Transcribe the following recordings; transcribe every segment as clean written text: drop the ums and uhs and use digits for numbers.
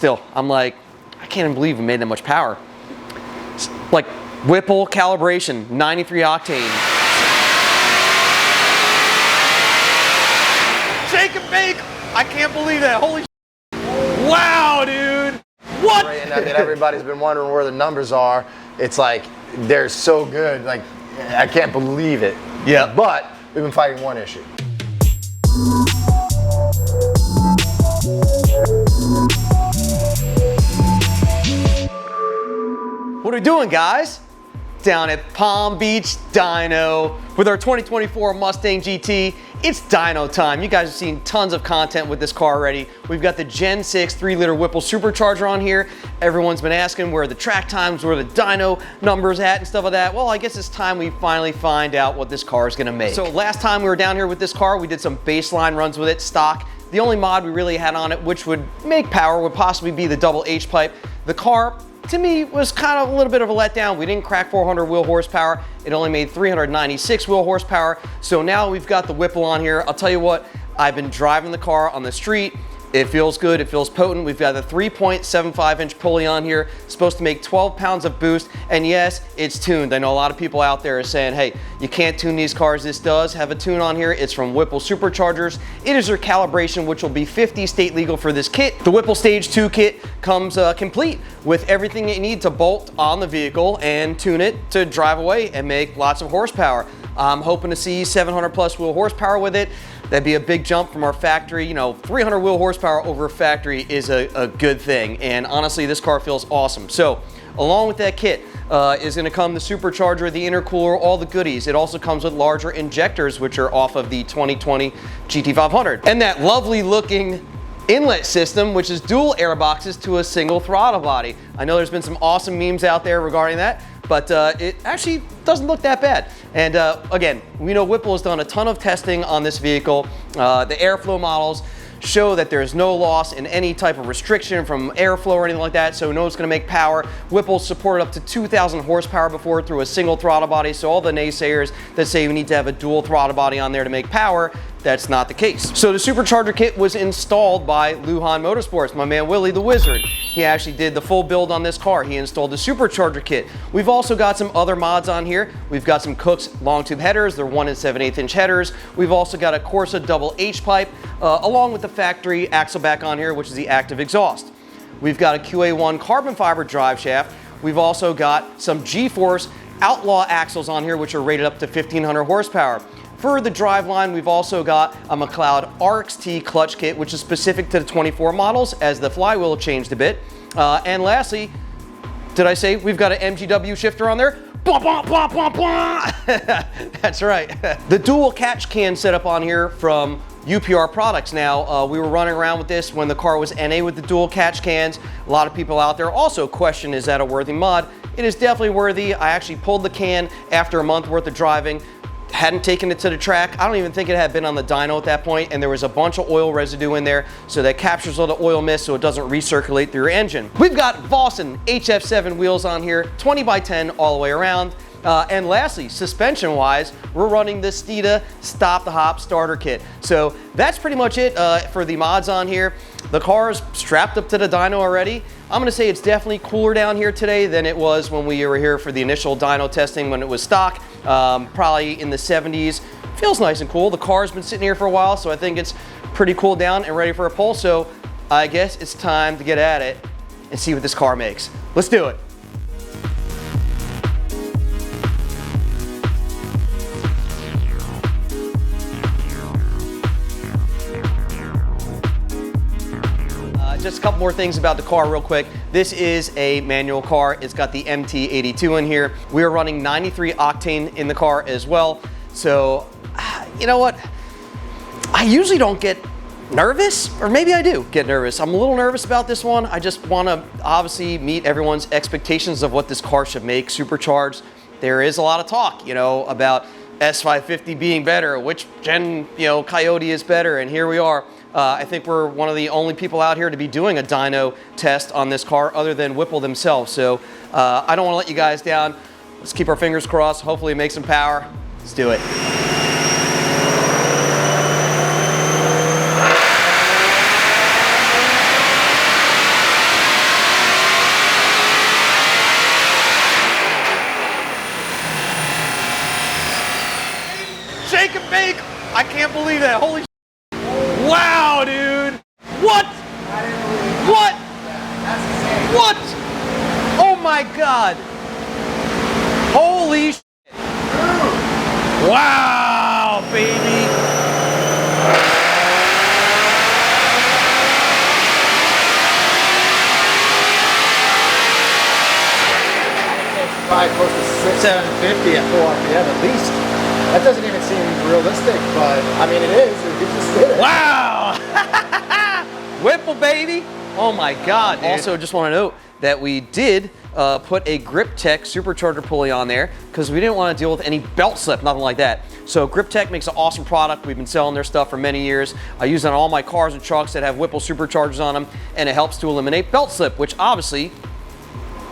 still, I'm like, I can't even believe we made that much power. Like Whipple calibration, 93 octane. Shake and bake. I can't believe that. Holy wow, dude. What? And I mean, everybody's been wondering where the numbers are. It's like, they're so good. Like, I can't believe it. Yeah. But we've been fighting one issue. What are we doing, guys? Down at Palm Beach Dyno with our 2024 Mustang GT. It's dyno time. You guys have seen tons of content with this car already. We've got the Gen 6 3-liter Whipple Supercharger on here. Everyone's been asking where the track times, where the dyno numbers at and stuff like that. Well, I guess it's time we finally find out what this car is gonna make. So last time we were down here with this car, we did some baseline runs with it, stock. The only mod we really had on it, which would make power, would possibly be the double H-pipe. The car, to me, was kind of a little bit of a letdown. We didn't crack 400 wheel horsepower. It only made 396 wheel horsepower. So now we've got the Whipple on here. I'll tell you what, I've been driving the car on the street. It feels good, it feels potent. We've got the 3.75-inch pulley on here, supposed to make 12 pounds of boost, and yes, it's tuned. I know a lot of people out there are saying, hey, you can't tune these cars. This does have a tune on here. It's from Whipple Superchargers. It is their calibration, which will be 50 state legal for this kit. The Whipple Stage 2 kit comes complete with everything you need to bolt on the vehicle and tune it to drive away and make lots of horsepower. I'm hoping to see 700 plus wheel horsepower with it. That'd be a big jump from our factory. You know, 300 wheel horsepower over a factory is a good thing. And honestly, this car feels awesome. So along with that kit is gonna come the supercharger, the intercooler, all the goodies. It also comes with larger injectors, which are off of the 2020 GT500. And that lovely looking inlet system, which is dual air boxes to a single throttle body. I know there's been some awesome memes out there regarding that, but it actually doesn't look that bad. And again, we know Whipple has done a ton of testing on this vehicle. The airflow models show that there's no loss in any type of restriction from airflow or anything like that, so we know it's gonna make power. Whipple's supported up to 2,000 horsepower before through a single throttle body, so all the naysayers that say we need to have a dual throttle body on there to make power, that's not the case. So the supercharger kit was installed by Lujan Motorsports, my man Willie the Wizard. He actually did the full build on this car. He installed the supercharger kit. We've also got some other mods on here. We've got some Kooks long tube headers. They're 1 7/8 inch headers. We've also got a Corsa double H-pipe, along with the factory axle back on here, which is the active exhaust. We've got a QA1 carbon fiber drive shaft. We've also got some G-Force Outlaw axles on here, which are rated up to 1,500 horsepower. For the driveline, we've also got a McLeod RXT clutch kit, which is specific to the 24 models, as the flywheel changed a bit. And lastly, did I say we've got an MGW shifter on there? Blah, blah, blah, blah, blah. That's right. The dual catch can setup on here from UPR products. Now, we were running around with this when the car was NA with the dual catch cans. A lot of people out there also question, is that a worthy mod? It is definitely worthy. I actually pulled the can after a month worth of driving. Hadn't taken it to the track. I don't even think it had been on the dyno at that point, and there was a bunch of oil residue in there, so that captures all the oil mist so it doesn't recirculate through your engine. We've got Vossen HF7 wheels on here, 20 by 10 all the way around. And lastly, suspension-wise, we're running the Steeda Stop the Hop starter kit. So that's pretty much it for the mods on here. The car is strapped up to the dyno already. I'm gonna say it's definitely cooler down here today than it was when we were here for the initial dyno testing when it was stock, probably in the 70s. Feels nice and cool. The car's been sitting here for a while, so I think it's pretty cool down and ready for a pull. So I guess it's time to get at it and see what this car makes. Let's do it. Just a couple more things about the car real quick. This is a manual car. It's got the MT82 in here. We are running 93 octane in the car as well. So, you know what? I usually don't get nervous, or maybe I do get nervous. I'm a little nervous about this one. I just want to obviously meet everyone's expectations of what this car should make supercharged. There is a lot of talk, you know, about S550 being better, which gen, you know, Coyote is better, and here we are. I think we're one of the only people out here to be doing a dyno test on this car other than Whipple themselves. So I don't want to let you guys down. Let's keep our fingers crossed. Hopefully make some power. Let's do it. I can't believe that. Holy wow, dude. What? What? What? Oh my God. Holy shit. Wow, baby. Probably close to 750 at full RPM at least. That doesn't even seem realistic, but I mean it is. You just did it. Wow! Whipple, baby! Oh my God! Dude. Also, just want to note that we did put a Grip Tech supercharger pulley on there because we didn't want to deal with any belt slip, nothing like that. So Grip Tech makes an awesome product. We've been selling their stuff for many years. I use it on all my cars and trucks that have Whipple Superchargers on them, and it helps to eliminate belt slip, which obviously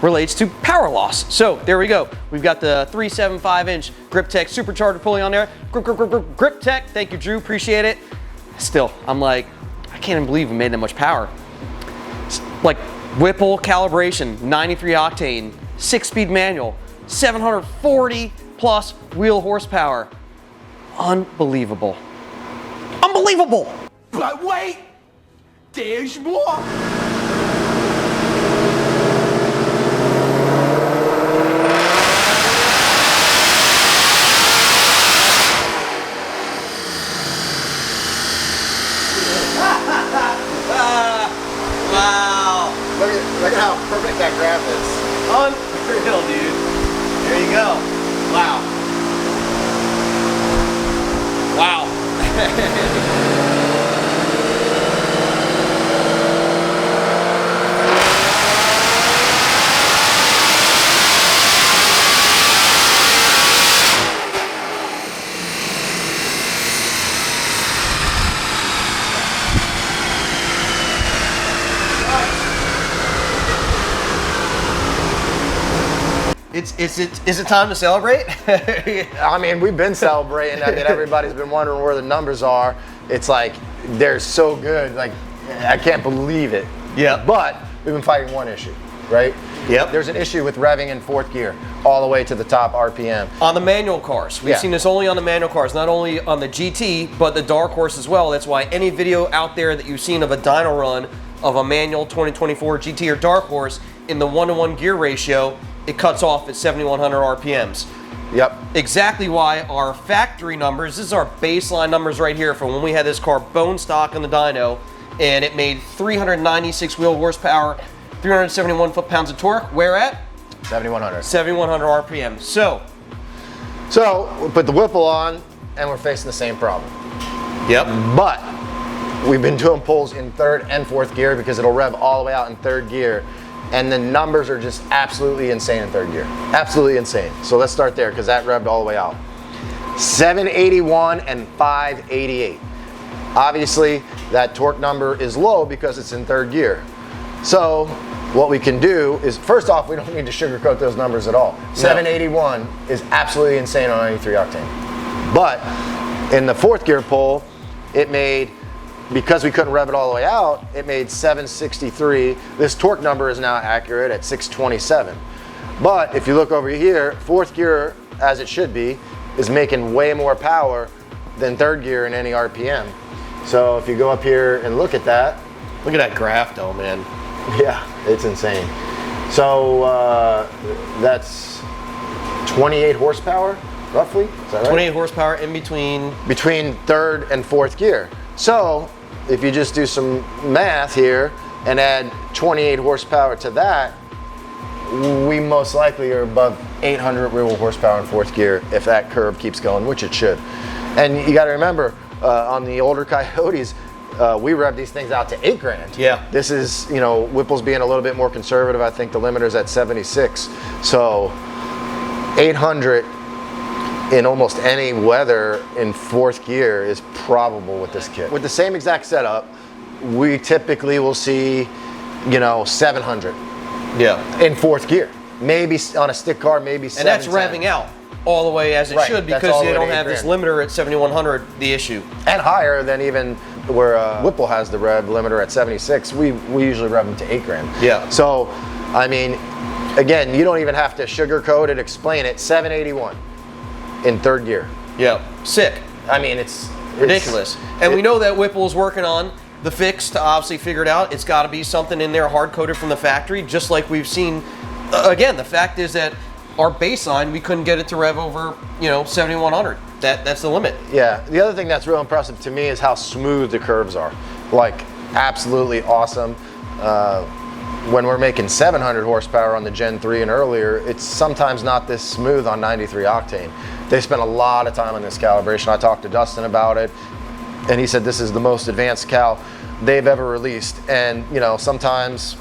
relates to power loss. So there we go. We've got the 375-inch Grip Tech supercharger pulley on there. Grip Tech, thank you, Drew, appreciate it. Still, I'm like, I can't even believe we made that much power. Like Whipple calibration, 93 octane, 6-speed manual, 740 plus wheel horsepower. Unbelievable. Unbelievable! But wait, there's more. Wow. Look at how perfect that graph is. Unreal, dude. There you go. Wow. Wow. Is it time to celebrate? I mean, we've been celebrating. I mean, everybody's been wondering where the numbers are. It's like, they're so good. Like, I can't believe it. Yeah. But we've been fighting one issue, right? Yep. There's an issue with revving in fourth gear all the way to the top RPM. On the manual cars. We've Yeah. seen this only on the manual cars, not only on the GT, but the Dark Horse as well. That's why any video out there that you've seen of a dyno run of a manual 2024 GT or Dark Horse in the 1-to-1 gear ratio, it cuts off at 7,100 RPMs. Yep. Exactly why our factory numbers, this is our baseline numbers right here from when we had this car bone stock on the dyno, and it made 396 wheel horsepower, 371 foot-pounds of torque. Where at? 7,100. 7,100 RPM. So we put the Whipple on, and we're facing the same problem. yep. But we've been doing pulls in third and fourth gear because it'll rev all the way out in third gear. And the numbers are just absolutely insane in third gear. Absolutely insane. So let's start there because that revved all the way out. 781 and 588. Obviously, that torque number is low because it's in third gear. So what we can do is, first off, we don't need to sugarcoat those numbers at all. 781 is absolutely insane on 93 octane. But in the fourth gear pull, it made, because we couldn't rev it all the way out, it made 763. This torque number is now accurate at 627. But if you look over here, fourth gear, as it should be, is making way more power than third gear in any RPM. So if you go up here and look at that. Look at that graph though, man. Yeah, it's insane. So that's 28 horsepower, roughly, is that right? 28 horsepower in between. Between third and fourth gear. So if you just do some math here and add 28 horsepower to that, we most likely are above 800 real horsepower in fourth gear if that curve keeps going, which it should. And you got to remember, on the older Coyotes, we rev these things out to 8 grand. Yeah. This is, you know, Whipple's being a little bit more conservative. I think the limiter's at 76. So 800 in almost any weather in fourth gear is probable with this kit. With the same exact setup, we typically will see, you know, 700. Yeah. In fourth gear. Maybe on a stick car, maybe 710. And that's revving out all the way as it should because they don't have this limiter at 7,100, the issue. And higher than even where Whipple has the rev limiter at 76. We usually rev them to 8 grand. Yeah. So, I mean, again, you don't even have to sugarcoat it, explain it. 781 in third gear. Yeah. Sick. I mean, it's Ridiculous. And we know that Whipple is working on the fix to obviously figure it out. It's got to be something in there hard-coded from the factory, just like we've seen. Again, the fact is that our baseline, we couldn't get it to rev over, 7,100. That's the limit. Yeah. The other thing that's real impressive to me is how smooth the curves are. Like, absolutely awesome. When we're making 700 horsepower on the Gen 3 and earlier, it's sometimes not this smooth on 93 octane. They spent a lot of time on this calibration. I talked to Dustin about it, and he said this is the most advanced cal they've ever released. And sometimes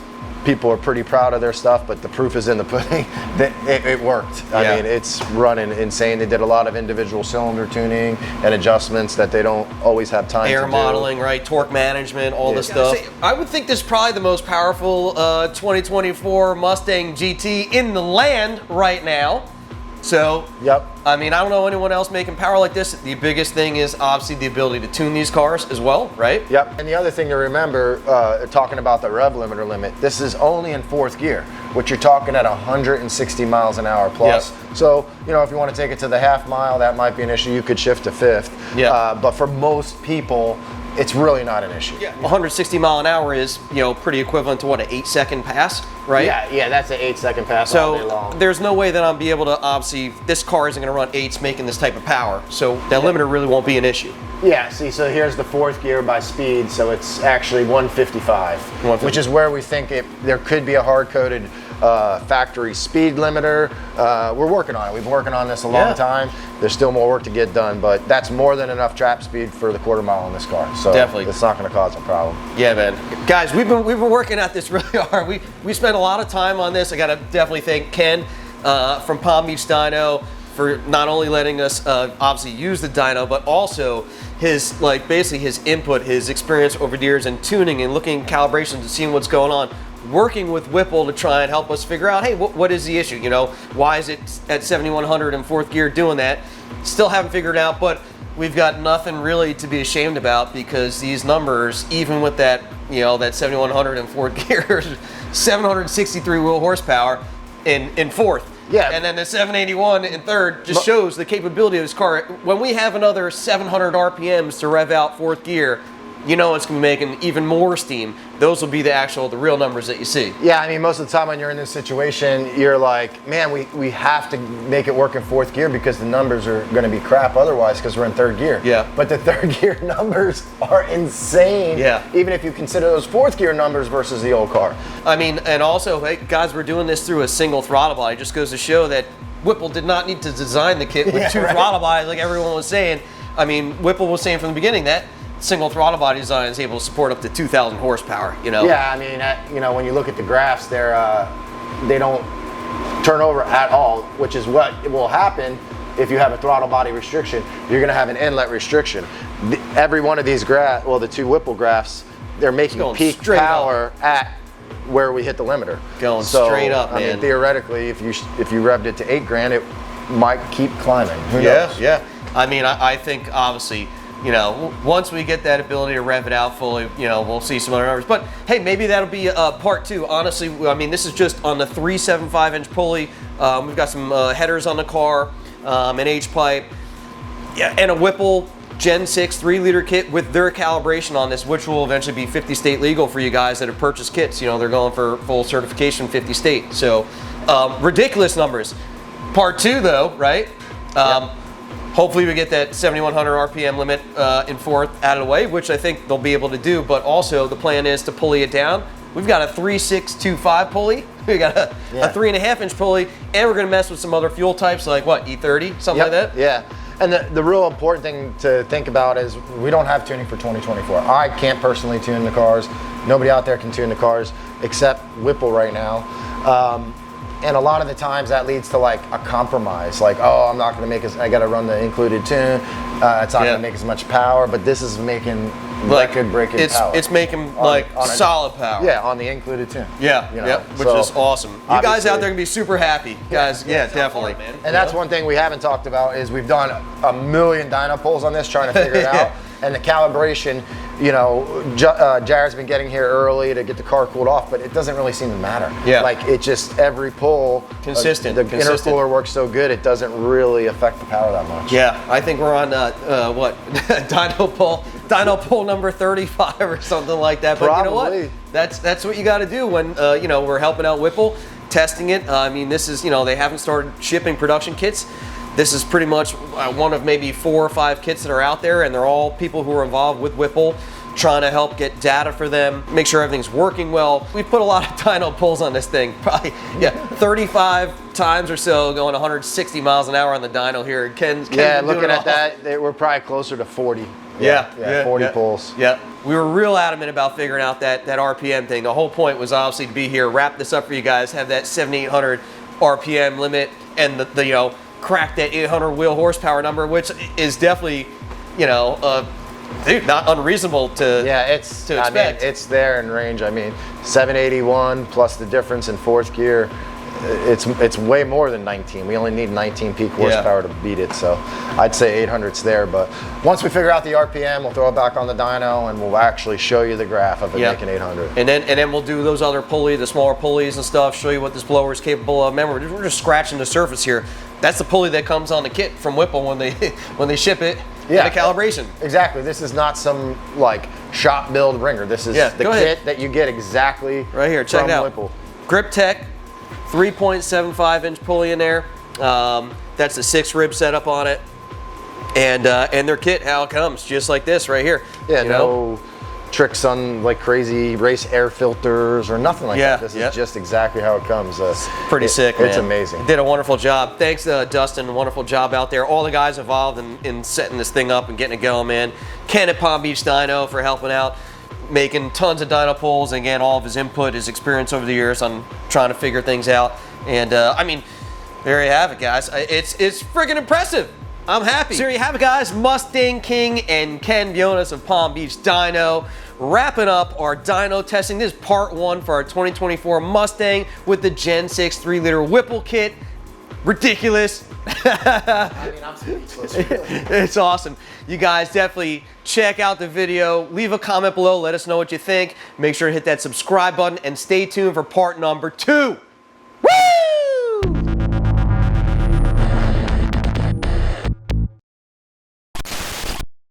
people are pretty proud of their stuff, but the proof is in the pudding. It worked. I mean, it's running insane. They did a lot of individual cylinder tuning and adjustments that they don't always have time to do. Air modeling, right? Torque management, all this stuff. I would think this is probably the most powerful 2024 Mustang GT in the land right now. So, I mean, I don't know anyone else making power like this. The biggest thing is obviously the ability to tune these cars as well, right? Yep. And the other thing to remember, talking about the rev limiter limit, this is only in 4th gear, which you're talking at 160 miles an hour plus. Yep. So, if you want to take it to the half mile, that might be an issue. You could shift to 5th. Yeah. But for most people, it's really not an issue. Yeah. 160 mile an hour is, pretty equivalent to what, an 8-second pass, right? Yeah, that's an 8-second pass all day So long. there's no way that I'll be able to, obviously, this car isn't going to run 8s making this type of power. So that limiter really won't be an issue. Yeah, see, so here's the 4th gear by speed, so it's actually 155, which is where we think there could be a hard-coded factory speed limiter. We're working on it. We've been working on this a long time. There's still more work to get done, but that's more than enough trap speed for the quarter mile on this car. So definitely, it's not going to cause a problem. Yeah, man. Guys, we've been working at this really hard. We spent a lot of time on this. I got to definitely thank Ken from Palm Beach Dyno for not only letting us obviously use the dyno, but also his basically his input, his experience over the years in tuning and looking at calibrations and seeing what's going on. Working with Whipple to try and help us figure out, hey, what is the issue? Why is it at 7,100 in 4th gear doing that? Still haven't figured it out, but we've got nothing really to be ashamed about because these numbers, even with that, that 7,100 in 4th gear, 763 wheel horsepower in 4th. Yeah. And then the 781 in 3rd just shows the capability of this car. When we have another 700 RPMs to rev out 4th gear, it's going to be making even more steam. Those will be the real numbers that you see. Yeah, I mean, most of the time when you're in this situation, you're like, man, we have to make it work in 4th gear because the numbers are going to be crap otherwise because we're in 3rd gear. Yeah. But the 3rd gear numbers are insane. Yeah. Even if you consider those 4th gear numbers versus the old car. I mean, and also, hey, guys, we're doing this through a single throttle body. It just goes to show that Whipple did not need to design the kit with two throttle bodies like everyone was saying. I mean, Whipple was saying from the beginning that single throttle body design is able to support up to 2,000 horsepower, Yeah, I mean, when you look at the graphs, they don't turn over at all, which is what will happen if you have a throttle body restriction. You're going to have an inlet restriction. Every one of these graphs, well, the 2 Whipple graphs, they're making peak power at where we hit the limiter. Going straight up, man. I mean, theoretically, if you revved it to $8,000, it might keep climbing. Who knows? Yeah. I mean, I think obviously, once we get that ability to rev it out fully, we'll see some other numbers. But hey, maybe that'll be part 2. Honestly, I mean, this is just on the 375-inch pulley. We've got some headers on the car, an H-pipe, and a Whipple Gen 6 3-liter kit with their calibration on this, which will eventually be 50 state legal for you guys that have purchased kits. They're going for full certification 50 state. So ridiculous numbers. Part 2 though, right? Hopefully we get that 7,100 RPM limit in 4th out of the way, which I think they'll be able to do. But also the plan is to pulley it down. We've got a 3.625 pulley. We got a 3.5-inch pulley, and we're going to mess with some other fuel types like E30, something like that. Yeah. And the real important thing to think about is we don't have tuning for 2024. I can't personally tune the cars. Nobody out there can tune the cars except Whipple right now. And a lot of the times that leads to like a compromise, like, oh, I'm not going to make I got to run the included tune. It's not going to make as much power, but this is making record-breaking power. It's making solid power. Yeah, on the included tune. Yeah, which is awesome. You guys out there can be super happy, guys. Yeah, definitely. Hard, man. And that's one thing we haven't talked about is we've done a million dyno pulls on this trying to figure it out. And the calibration, you know, Jared's been getting here early to get the car cooled off, but it doesn't really seem to matter. Yeah. Like it just, every pull, consistent. The intercooler works so good, it doesn't really affect the power that much. Yeah, I think we're on what dyno pull number 35 or something like that. But Probably. You know what? That's what you got to do when you know, we're helping out Whipple, testing it. I mean, this is, you know, they haven't started shipping production kits. This is pretty much one of maybe 4 or 5 kits that are out there, and they're all people who are involved with Whipple, trying to help get data for them, make sure everything's working well. We put a lot of dyno pulls on this thing, probably 35 times or so, going 160 miles an hour on the dyno here. Ken's looking at that, we're probably closer to 40. Yeah, 40 pulls. Yeah, we were real adamant about figuring out that RPM thing. The whole point was obviously to be here, wrap this up for you guys, have that 7,800 RPM limit, and the you know, crack that 800 wheel horsepower number, which is definitely, you know, dude, not unreasonable to expect. I mean, it's there in range. I mean, 781 plus the difference in 4th gear, it's way more than 19. We only need 19 peak horsepower to beat it, so I'd say 800's there. But once we figure out the RPM, we'll throw it back on the dyno and we'll actually show you the graph of it making 800. And then we'll do those other the smaller pulleys and stuff, show you what this blower is capable of. Remember, we're just scratching the surface here. That's the pulley that comes on the kit from Whipple when they ship it. Yeah, the calibration. Exactly. This is not some like shop build ringer. This is the kit that you get exactly right here. Check it out. Whipple. Grip Tech, 3.75 inch pulley in there. That's the 6 rib setup on it, and their kit, how it comes, just like this right here. Yeah, no tricks on like crazy race air filters or nothing like that. This is just exactly how it comes. Pretty sick, man. It's amazing. Did a wonderful job. Thanks, Dustin. Wonderful job out there. All the guys involved in setting this thing up and getting it going, man. Ken at Palm Beach Dyno for helping out, making tons of dyno pulls. And again, all of his input, his experience over the years on trying to figure things out. And I mean, there you have it, guys. It's friggin' impressive. I'm happy. So there you have it, guys. Mustang King and Ken Bionis of Palm Beach Dyno wrapping up our dyno testing. This is part 1 for our 2024 Mustang with the Gen 6 3-liter Whipple kit. Ridiculous. I mean, I'm speechless. It's awesome. You guys definitely check out the video. Leave a comment below. Let us know what you think. Make sure to hit that subscribe button and stay tuned for part number 2.